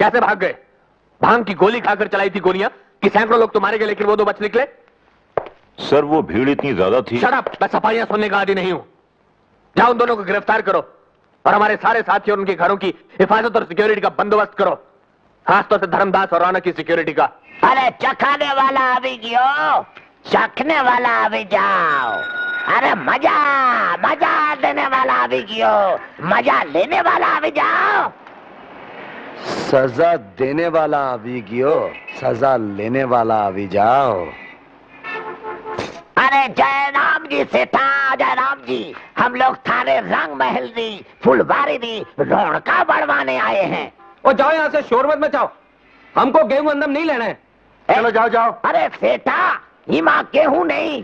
कैसे भाग गए? भांग की गोली खाकर चलाई थी गोलियां कि सैकड़ों लोग तो मारे गए लेकिन वो दो बच निकले? सर वो भीड़ इतनी ज्यादा थी। शट अप, मैं सफाइयां सुनने का आदी नहीं हूं। जाओ उन दोनों को गिरफ्तार करो और हमारे सारे साथी और उनके घरों की हिफाजत और सिक्योरिटी का बंदोबस्त करो, खासतौर से धर्मदास और रौनक की सिक्योरिटी का। अरे चखाने वाला अभी गयो, चखने वाला अभी जाओ। अरे मजा मजा देने वाला अभी गयो, मजा लेने वाला अभी जाओ। सजा देने वाला अभी गयो, सजा लेने वाला अभी जाओ। अरे जय राम जी सेठा, जय राम जी। हम लोग थारे रंग महल दी फुलबारी दी रौनका बढ़वाने आए हैं। ओ जाओ यहाँ से, शोर मत मचाओ, हमको गेहूं अंदम नहीं लेना है। चलो जाओ जाओ। अरे सेठा, हिमा गेहूं नहीं,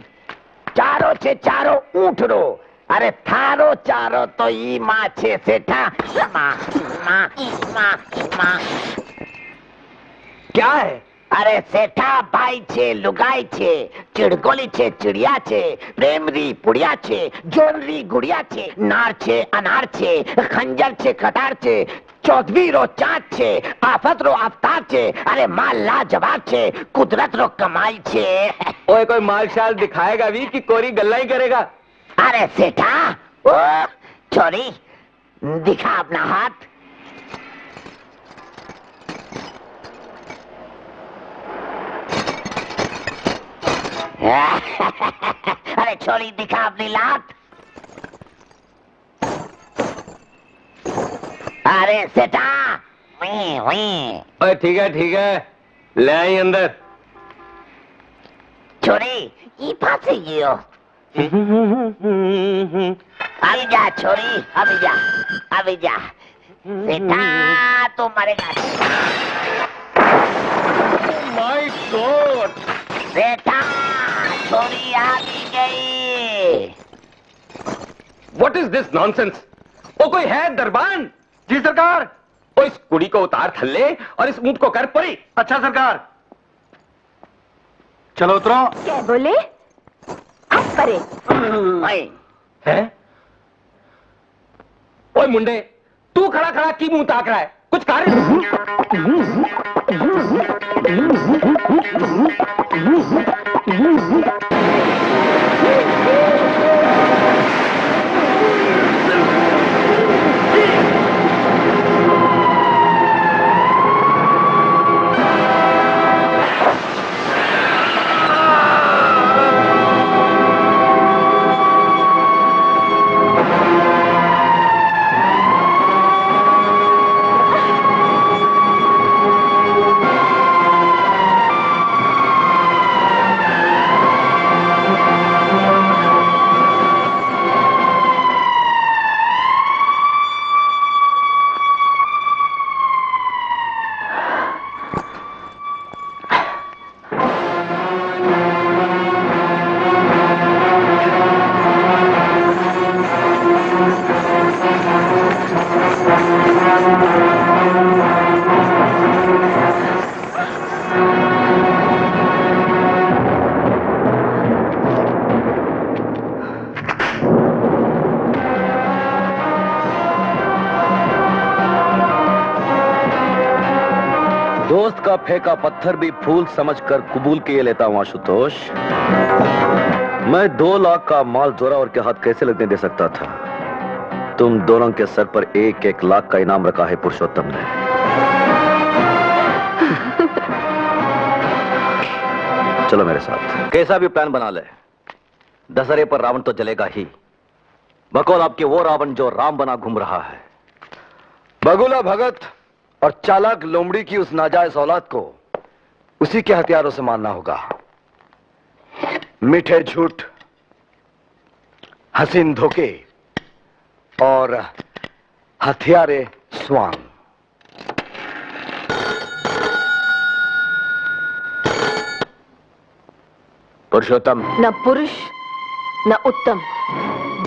चारों छे चारों ऊँट रो। अरे थारो चारो तो ईमा छे सेठा। क्या है? अरे सेठा भाई छे लुगाई छे, चिड़गोली छे चिड़िया छे, प्रेमरी पुड़िया छे, जोनरी गुड़िया छे, नार छे अनार छे, खंजर छे कटार छे, चौधरी रो चाँद छे, आफत रो अवतार छे। अरे माल लाजवाब छे, कुदरत रो कमाई छे। ओए कोई माल शाल दिखाएगा भी कि कोरी गल्ला ही करेगा? अरे सेठा, ओ छोरी दिखा अपना हाथ। अरे छोरी दिखा अपनी लात। अरे सेठा, ओए ठीक है, ले आई अंदर। छोरी ये फांसी गयो। अभी जा छोरी, अभी जा, अभी जा। सेठा तू मरेगा। My god! सेठा छोरी आ भी गई। What is this nonsense? ओ कोई है दरबान? जी सरकार। ओ इस कुड़ी को उतार थल्ले और इस ऊंट को कर परी। अच्छा सरकार। चलो उतरो। क्या बोले? हंस परे। है? ओए मुंडे, तू खड़ा खड़ा की मुंह ताक रहा है? कुछ कार्य? दोस्त का फेंका पत्थर भी फूल समझकर कबूल किए लेता हूं आशुतोष। मैं 2 लाख का माल जोरावर के हाथ कैसे लगने दे सकता था? तुम दोनों के सर पर 1-1 लाख का इनाम रखा है पुरुषोत्तम ने। चलो मेरे साथ। कैसा भी प्लान बना ले, दशहरे पर रावण तो जलेगा ही। बकौल आपके वो रावण जो राम बना घूम रहा है। बगुला भगत और चालाक लोमड़ी की उस नाजायज औलाद को उसी के हथियारों से मारना होगा। मीठे झूठ, हसीन धोखे और हथियारे स्वांग। पुरुषोत्तम न पुरुष न उत्तम,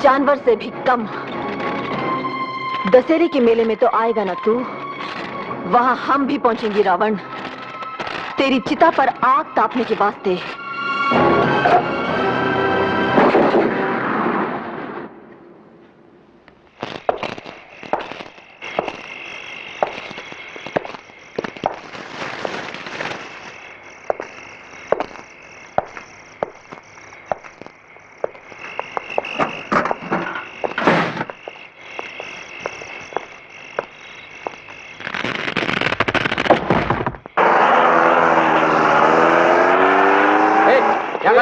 जानवर से भी कम। दशहरे के मेले में तो आएगा ना तू, वहां हम भी पहुंचेंगे रावण, तेरी चिता पर आग तापने के वास्ते।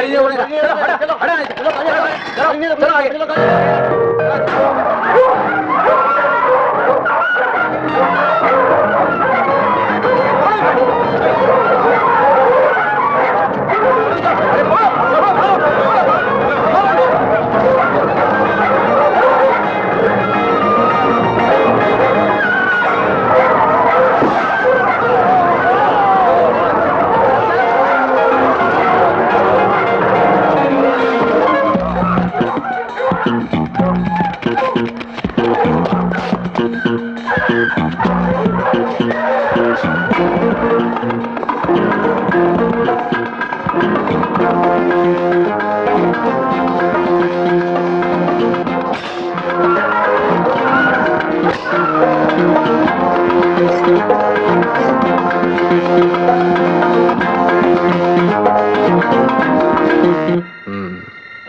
गाड़ी नहीं उड़ेगा। चलो हटा, चलो आगे।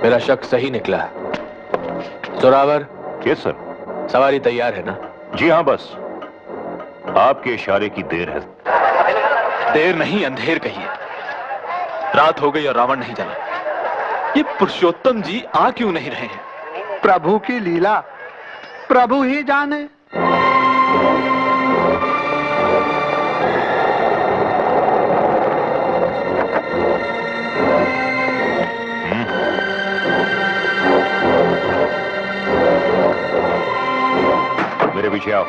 मेरा शक सही निकला। जोरावर। Yes sir. सवारी तैयार है ना? जी हाँ, बस आपके इशारे की देर है। देर नहीं, अंधेर कहिए। रात हो गई और रावण नहीं जला। ये पुरुषोत्तम जी आ क्यों नहीं रहे हैं? प्रभु की लीला प्रभु ही जाने। मेरे पीछे आओ।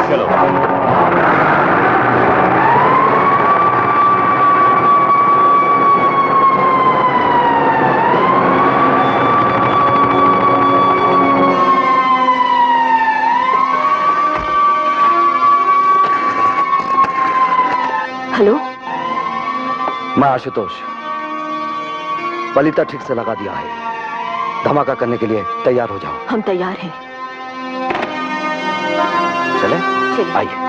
चलो। हेलो, मैं आशुतोष। पलीता ठीक से लगा दिया है। धमाका करने के लिए तैयार हो जाओ। हम तैयार हैं। चले? चलिए। आइए।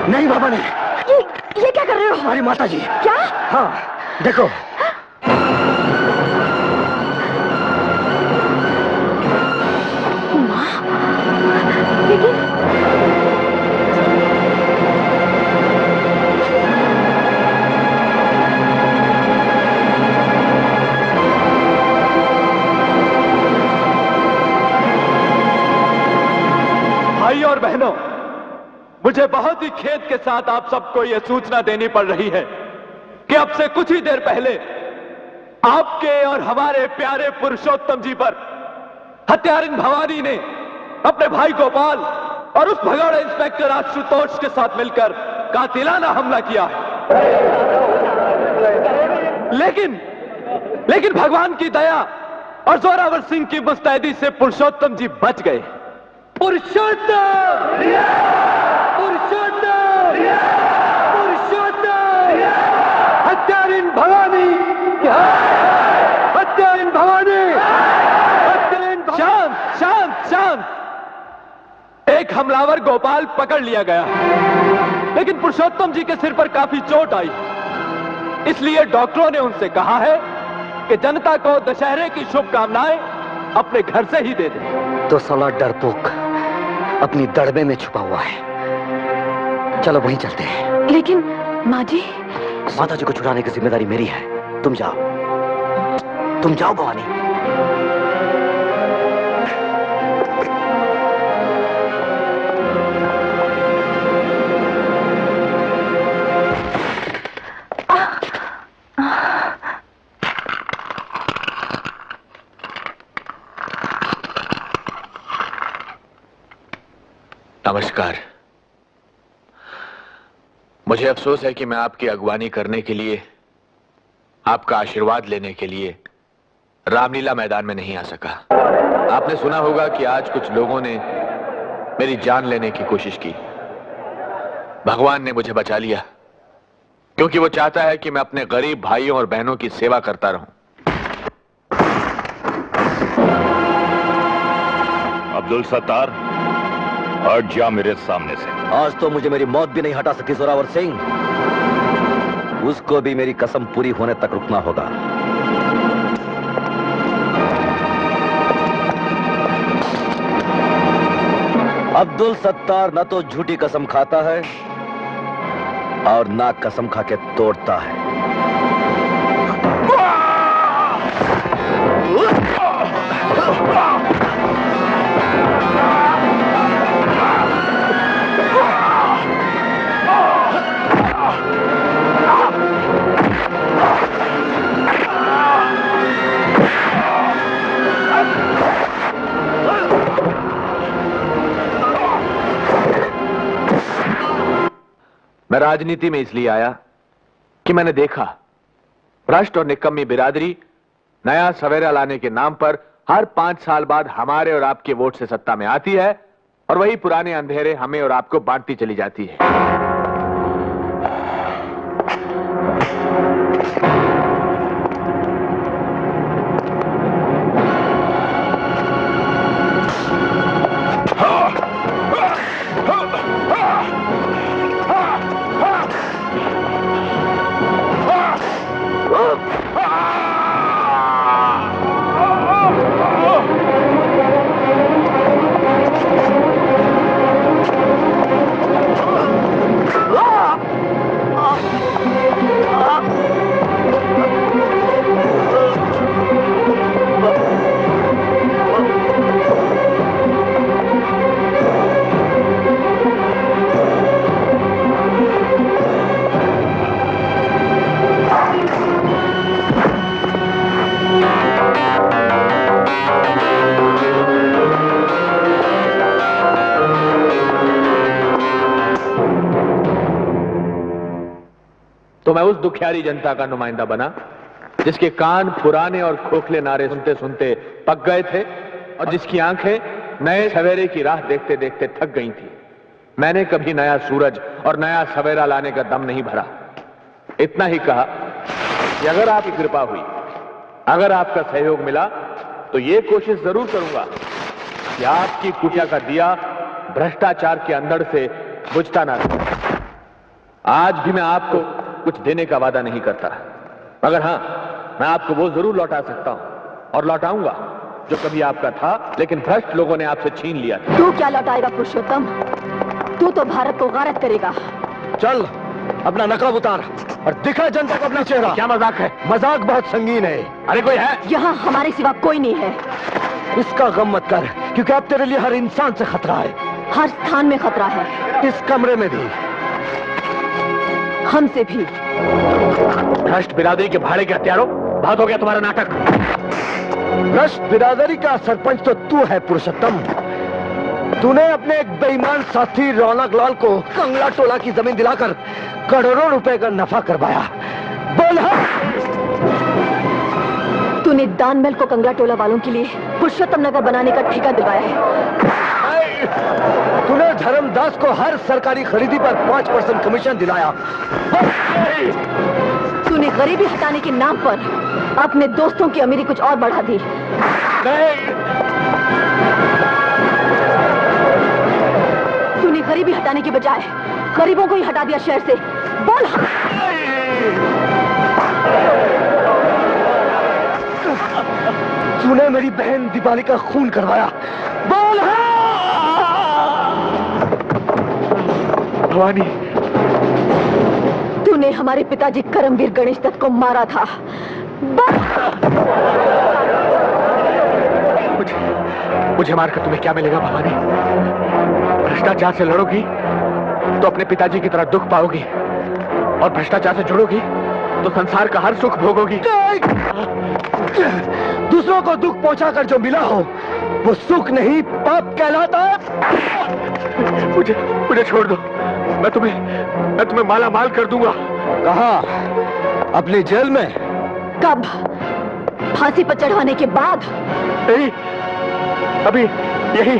नहीं बाबा नहीं। ये क्या कर रहे हो? हमारी माता जी। क्या? हाँ देखो। भाई और बहनों, मुझे बहुत ही खेद के साथ आप सबको यह सूचना देनी पड़ रही है कि अब से कुछ ही देर पहले आपके और हमारे प्यारे पुरुषोत्तम जी पर हत्यारिन भवानी ने अपने भाई गोपाल और उस भगौड़े इंस्पेक्टर आशुतोष के साथ मिलकर कातिलाना हमला किया है। लेकिन भगवान की दया और जोरावर सिंह की मुस्तैदी से पुरुषोत्तम जी बच गए। पुरुषोत्तम! पुरुषोत्तम! पुरुषोत्तम! हत्यारिन भवानी! हत्यारिन भवानी! शांत शांत शांत। एक हमलावर गोपाल पकड़ लिया गया, लेकिन पुरुषोत्तम जी के सिर पर काफी चोट आई, इसलिए डॉक्टरों ने उनसे कहा है कि जनता को दशहरे की शुभकामनाएं अपने घर से ही दे दें। तो साला डरपोक अपनी दड़बे में छुपा हुआ है। चलो वहीं चलते हैं। लेकिन माँ जी। माता जी को छुड़ाने की जिम्मेदारी मेरी है। तुम जाओ भवानी। नमस्कार। मुझे अफसोस है कि मैं आपकी अगवानी करने के लिए, आपका आशीर्वाद लेने के लिए रामलीला मैदान में नहीं आ सका। आपने सुना होगा कि आज कुछ लोगों ने मेरी जान लेने की कोशिश की। भगवान ने मुझे बचा लिया, क्योंकि वो चाहता है कि मैं अपने गरीब भाइयों और बहनों की सेवा करता रहूं। अब्दुल सत्तार, हट जा मेरे सामने से। आज तो मुझे मेरी मौत भी नहीं हटा सकी जोरावर सिंह। उसको भी मेरी कसम पूरी होने तक रुकना होगा। अब्दुल सत्तार न तो झूठी कसम खाता है और ना कसम खा के तोड़ता है। मैं राजनीति में इसलिए आया कि मैंने देखा भ्रष्ट और निकम्मी बिरादरी नया सवेरा लाने के नाम पर हर 5 साल बाद हमारे और आपके वोट से सत्ता में आती है और वही पुराने अंधेरे हमें और आपको बांटती चली जाती है। तो मैं उस दुखियारी जनता का नुमाइंदा बना जिसके कान पुराने और खोखले नारे सुनते सुनते पक गए थे और जिसकी आंखें नए सवेरे की राह देखते देखते थक गई थी। मैंने कभी नया सूरज और नया सवेरा लाने का दम नहीं भरा। इतना ही कहा कि अगर आपकी कृपा हुई, अगर आपका सहयोग मिला, तो यह कोशिश जरूर करूंगा कि आपकी कुटिया का दिया भ्रष्टाचार के अंधड़ से बुझता ना रहे। आज भी मैं आपको कुछ देने का वादा नहीं करता, मगर हां, मैं आपको वो जरूर लौटा सकता हूं और लौटाऊंगा जो कभी आपका था, लेकिन भ्रष्ट लोगों ने आपसे छीन लिया था। तू क्या लौटाएगा पुरुषोत्तम? तू तो भारत को गारत करेगा। चल अपना नकाब उतार और दिखा जनता को अपना चेहरा। क्या मजाक है? मजाक बहुत संगीन है। अरे कोई है? यहाँ हमारे सिवा कोई नहीं है। इसका गम मत कर, क्योंकि अब तेरे लिए हर इंसान से खतरा है। हर स्थान में खतरा है, इस कमरे में भी, हमसे भी। भ्रष्ट बिरादरी के भाड़े के हत्यारों, बहुत हो गया तुम्हारा नाटक। भ्रष्ट बिरादरी का सरपंच तो तू है पुरुषोत्तम। तूने अपने एक बेईमान साथी रौनक लाल को कंगला टोला की जमीन दिलाकर करोड़ों रुपए का नफा करवाया। बोल हाँ। तूने दानमहल को कंगला टोला वालों के लिए पुरुषोत्तम नगर बनाने का ठेका दिलवाया है। तूने धर्मदास को हर सरकारी खरीदी पर 5% कमीशन दिलाया। तूने गरीबी हटाने के नाम पर अपने दोस्तों की अमीरी कुछ और बढ़ा दी। तूने गरीबी हटाने के बजाय गरीबों को ही हटा दिया शहर से। बोल हाँ। तूने मेरी बहन दीपाली का खून करवाया। बोल भवानी, तूने हमारे पिताजी करमवीर गणेश दत्त को मारा था। मुझे मारकर तुम्हें क्या मिलेगा भवानी? भ्रष्टाचार से लड़ोगी तो अपने पिताजी की तरह दुख पाओगी, और भ्रष्टाचार से जुड़ोगी तो संसार का हर सुख भोगोगी। दूसरों को दुख पहुंचाकर जो मिला हो वो सुख नहीं, पाप कहलाता है। मुझे छोड़ दो। मैं तुम्हें माला माल कर दूंगा। कहाँ? अपने जेल में? कब? फांसी पर चढ़वाने के बाद? नहीं, अभी यही।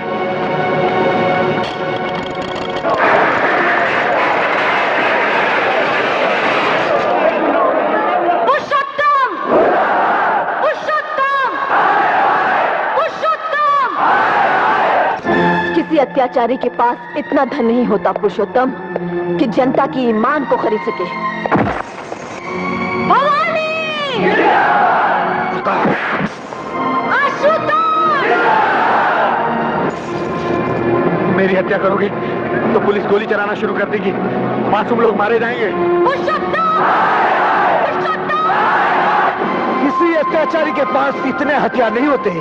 किसी अत्याचारी के पास इतना धन नहीं होता पुरुषोत्तम कि जनता की ईमान को खरीद सके। भवानी! मेरी हत्या करोगे तो पुलिस गोली चलाना शुरू कर देगी, मासूम लोग मारे जाएंगे। किसी अत्याचारी के पास इतने हथियार नहीं होते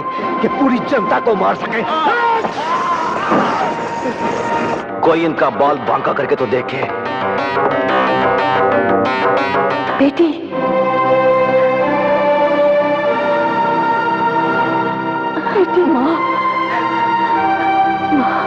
कि पूरी जनता को मार सके। कोई इनका बाल बांका करके तो देखे। बेटी, बेटी, माँ, माँ।